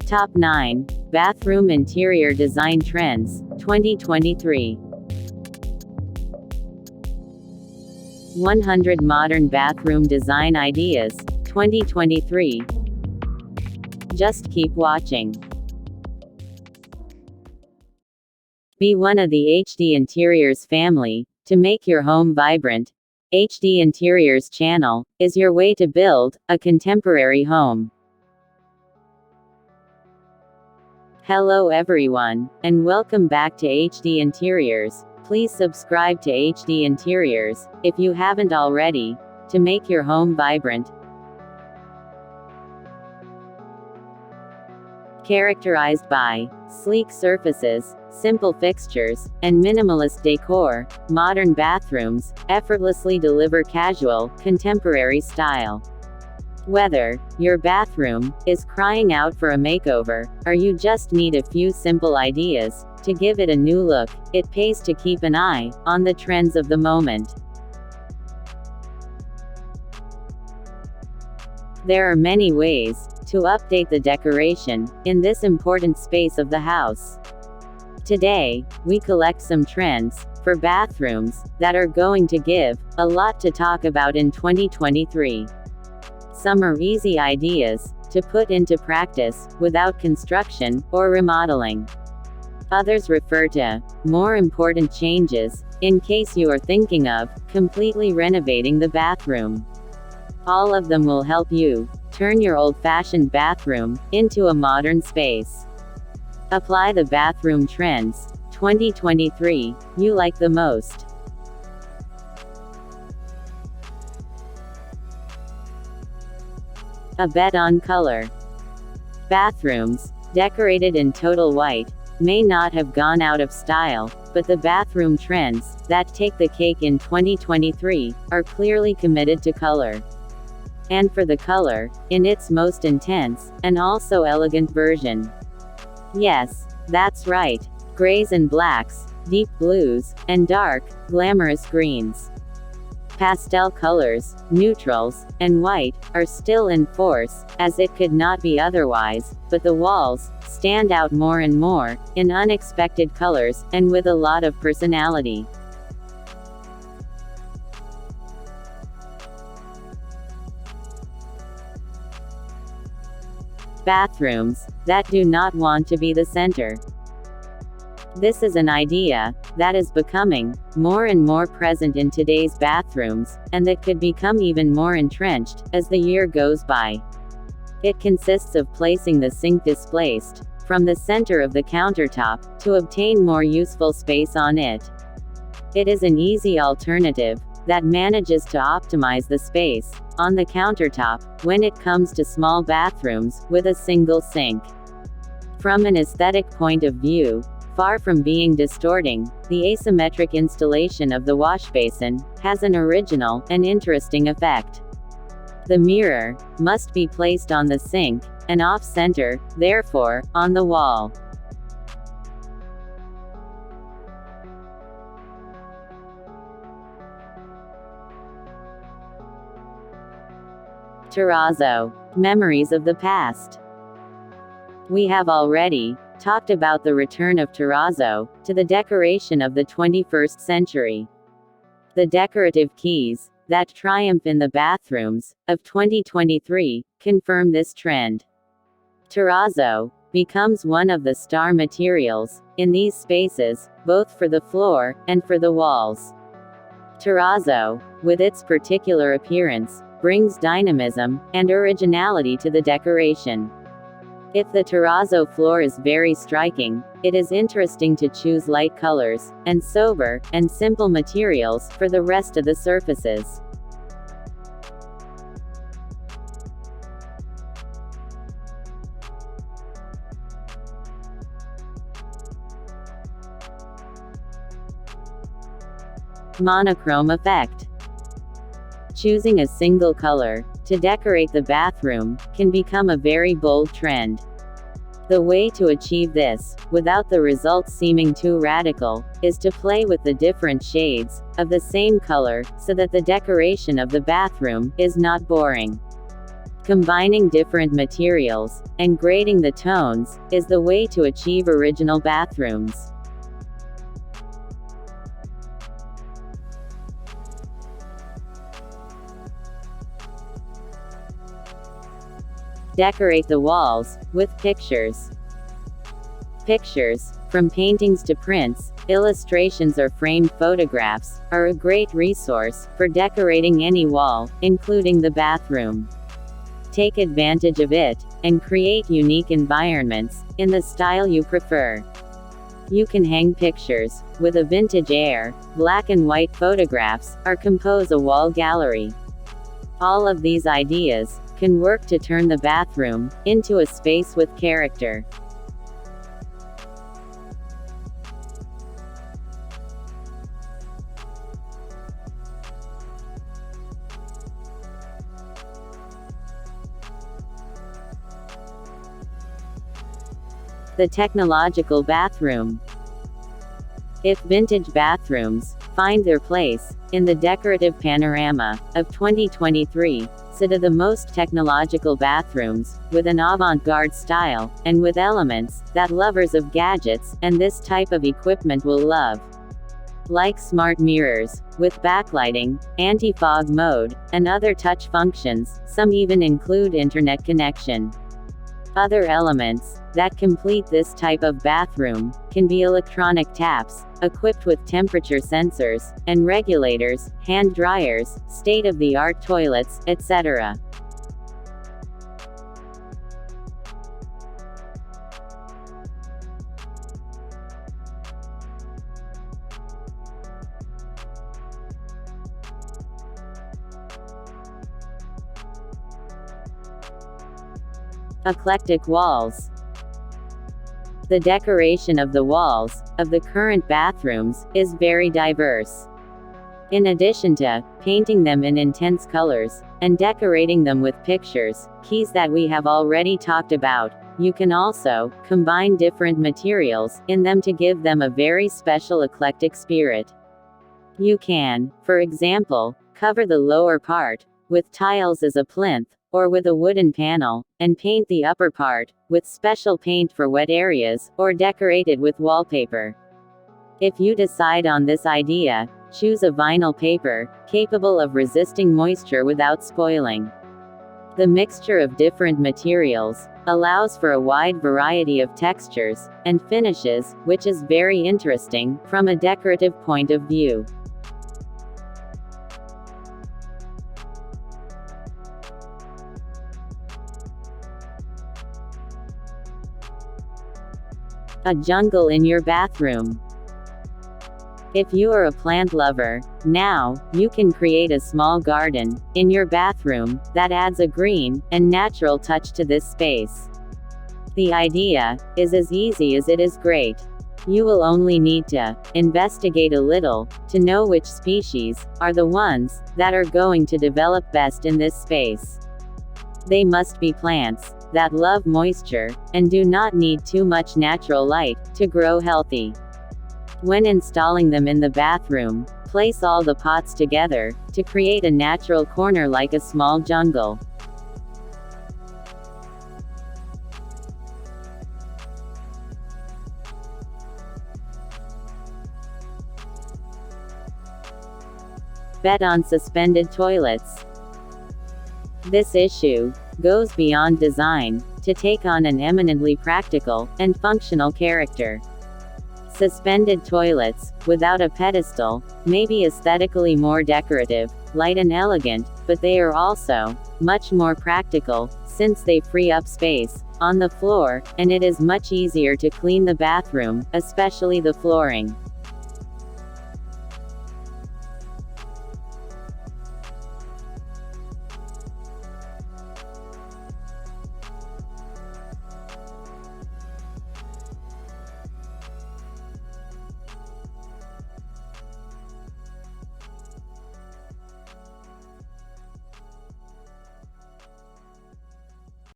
Top 9 Bathroom Interior Design Trends, 2023. 100 Modern Bathroom Design Ideas, 2023. Just keep watching. Be one of the HD Interiors family. To make your home vibrant, HD Interiors channel is your way to build a contemporary home. Hello everyone, and welcome back to HD Interiors. Please subscribe to HD Interiors, if you haven't already, to make your home vibrant. Characterized by sleek surfaces, simple fixtures, and minimalist decor, modern bathrooms effortlessly deliver casual, contemporary style. Whether your bathroom is crying out for a makeover, or you just need a few simple ideas to give it a new look, it pays to keep an eye on the trends of the moment. There are many ways to update the decoration in this important space of the house. Today, we collect some trends for bathrooms that are going to give a lot to talk about in 2023. Some are easy ideas to put into practice without construction or remodeling. Others refer to more important changes in case you are thinking of completely renovating the bathroom. All of them will help you turn your old-fashioned bathroom into a modern space. Apply the bathroom trends 2023 you like the most. A bet on color. Bathrooms decorated in total white may not have gone out of style, but the bathroom trends that take the cake in 2023 are clearly committed to color. And for the color, in its most intense and also elegant version. Yes, that's right. Grays and blacks, deep blues, and dark, glamorous greens. Pastel colors, neutrals, and white are still in force, as it could not be otherwise, but the walls stand out more and more in unexpected colors and with a lot of personality. Bathrooms that do not want to be the center. This is an idea that is becoming more and more present in today's bathrooms, and that could become even more entrenched as the year goes by. It consists of placing the sink displaced from the center of the countertop to obtain more useful space on it. It is an easy alternative that manages to optimize the space on the countertop when it comes to small bathrooms with a single sink. From an aesthetic point of view, far from being distorting, the asymmetric installation of the washbasin has an original and interesting effect. The mirror must be placed on the sink, and off-center, therefore, on the wall. Terrazzo. Memories of the past. We have already talked about the return of terrazzo to the decoration of the 21st century. The decorative keys that triumph in the bathrooms of 2023 confirm this trend. Terrazzo becomes one of the star materials in these spaces, both for the floor and for the walls. Terrazzo, with its particular appearance, brings dynamism and originality to the decoration. If the terrazzo floor is very striking, it is interesting to choose light colors and sober and simple materials for the rest of the surfaces. Monochrome effect. Choosing a single color to decorate the bathroom can become a very bold trend. The way to achieve this, without the results seeming too radical, is to play with the different shades of the same color, so that the decoration of the bathroom is not boring. Combining different materials and grading the tones is the way to achieve original bathrooms. Decorate the walls with pictures. Pictures, from paintings to prints, illustrations or framed photographs, are a great resource for decorating any wall, including the bathroom. Take advantage of it, and create unique environments, in the style you prefer. You can hang pictures, with a vintage air, black and white photographs, or compose a wall gallery. All of these ideas can work to turn the bathroom into a space with character. The technological bathroom. If vintage bathrooms find their place in the decorative panorama of 2023, so do the most technological bathrooms, with an avant-garde style, and with elements that lovers of gadgets and this type of equipment will love. Like smart mirrors, with backlighting, anti-fog mode, and other touch functions, some even include internet connection. Other elements that complete this type of bathroom can be electronic taps, equipped with temperature sensors and regulators, hand dryers, state-of-the-art toilets, etc. Eclectic walls. The decoration of the walls of the current bathrooms is very diverse. In addition to painting them in intense colors and decorating them with pictures, keys that we have already talked about, you can also combine different materials in them to give them a very special eclectic spirit. You can, for example, cover the lower part with tiles as a plinth, or with a wooden panel, and paint the upper part with special paint for wet areas, or decorate it with wallpaper. If you decide on this idea, choose a vinyl paper capable of resisting moisture without spoiling. The mixture of different materials allows for a wide variety of textures and finishes, which is very interesting from a decorative point of view. A jungle in your bathroom. If you are a plant lover, now, you can create a small garden in your bathroom that adds a green and natural touch to this space. The idea is as easy as it is great. You will only need to investigate a little to know which species are the ones that are going to develop best in this space. They must be plants that love moisture and do not need too much natural light to grow healthy. When installing them in the bathroom, place all the pots together to create a natural corner like a small jungle. Bet on suspended toilets. This issue goes beyond design to take on an eminently practical and functional character. Suspended toilets, without a pedestal, may be aesthetically more decorative, light and elegant, but they are also much more practical, since they free up space on the floor, and it is much easier to clean the bathroom, especially the flooring.